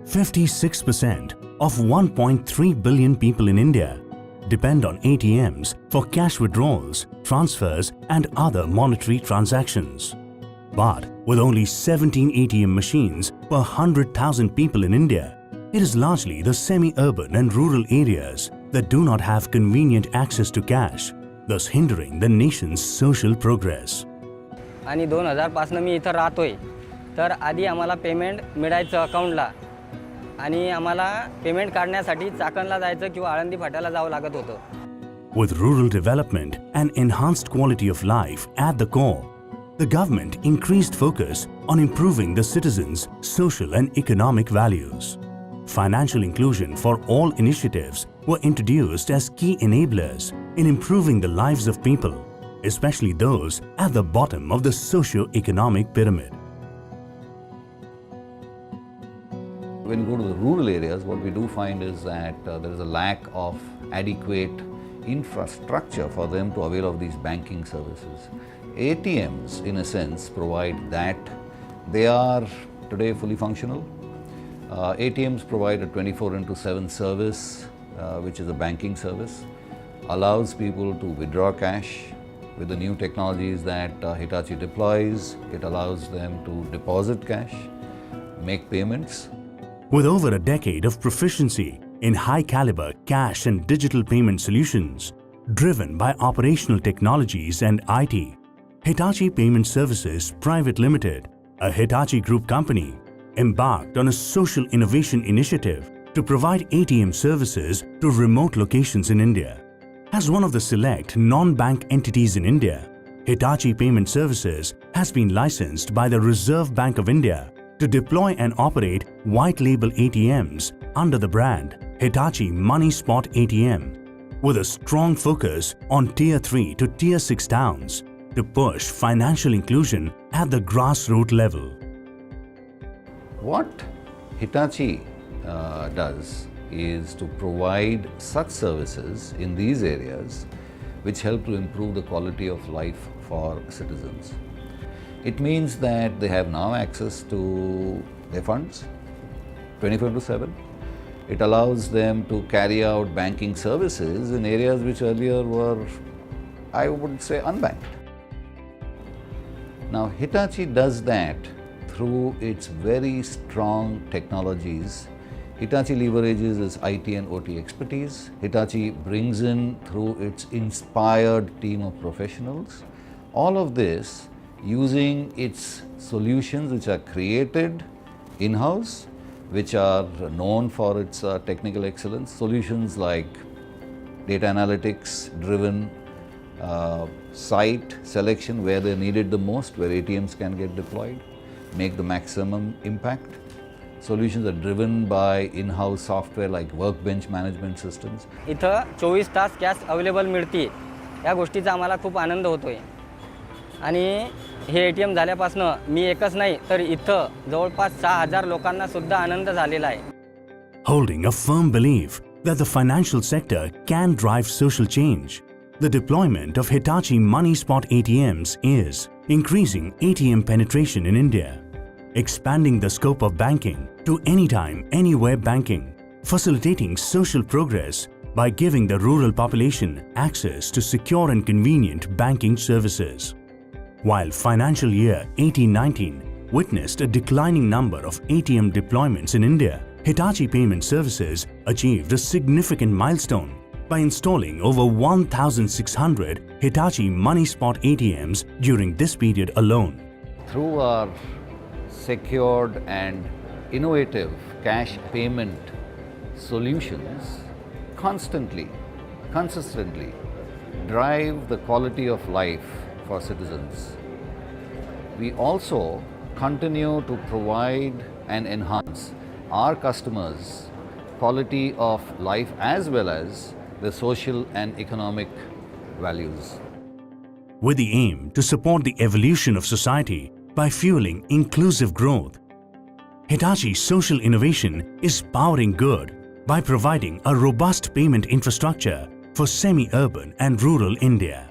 56% of 1.3 billion people in India depend on ATMs for cash withdrawals, transfers and other monetary transactions. But with only 17 ATM machines per 100,000 people in India, it is largely the semi-urban and rural areas that do not have convenient access to cash, thus hindering the nation's social progress. आणि 2000 पासून मी इथं राहतोय, तर आधी आम्हाला payment मिळायचं अकाउंटला आणि आम्हाला पेमेंट काढण्यासाठी चाकणला जायचं किंवा आळंदी फाट्याला जावं लागत होतं. With rural development and enhanced quality of life at the core, the government increased focus on improving the citizens' social and economic values. Financial inclusion for all initiatives were introduced as key enablers in improving the lives of people, especially those at the bottom of the socio-economic pyramid. When you go to the rural areas, what we do find is that there is a lack of adequate infrastructure for them to avail of these banking services. ATMs, in a sense, provide that. They are today fully functional. ATMs provide a 24/7 service, which is a banking service, allows people to withdraw cash. With the new technologies that Hitachi deploys, it allows them to deposit cash, make payments. With over a decade of proficiency in high-caliber cash and digital payment solutions, driven by operational technologies and IT, Hitachi Payment Services Private Limited, a Hitachi Group company, embarked on a social innovation initiative to provide ATM services to remote locations in India. As one of the select non-bank entities in India, Hitachi Payment Services has been licensed by the Reserve Bank of India to deploy and operate white-label ATMs under the brand Hitachi Money Spot ATM, with a strong focus on Tier 3 to Tier 6 towns to push financial inclusion at the grassroots level. What Hitachi does is to provide such services in these areas which help to improve the quality of life for citizens. It means that they have now access to their funds 24/7. It allows them to carry out banking services in areas which earlier were, I would say, unbanked. Now, Hitachi does that through its very strong technologies. Hitachi leverages its IT and OT expertise. Hitachi brings in through its inspired team of professionals. All of this using its solutions which are created in-house, which are known for its technical excellence, solutions like data analytics driven site selection where they're needed the most, where ATMs can get deployed, make the maximum impact. Solutions are driven by in-house software like workbench management systems. इथं 24 तास cash available मिळते, या गोष्टीचा आम्हाला खूप आनंद होतोय. आणि हे ATM झाल्यापासून मी एकच नाही तर इथं जवळपास 6000 लोकांना सुद्धा आनंद झालेला आहे. Holding a firm belief that the financial sector can drive social change, the deployment of Hitachi Money Spot ATMs is increasing ATM penetration in India, expanding the scope of banking to anytime, anywhere banking, facilitating social progress by giving the rural population access to secure and convenient banking services. While financial year 18-19 witnessed a declining number of ATM deployments in India, Hitachi Payment Services achieved a significant milestone by installing over 1,600 Hitachi Money Spot ATMs during this period alone. Through our secured and innovative cash payment solutions, consistently drive the quality of life for citizens. We also continue to provide and enhance our customers' quality of life as well as the social and economic values. With the aim to support the evolution of society by fueling inclusive growth, Hitachi's social innovation is powering good by providing a robust payment infrastructure for semi-urban and rural India.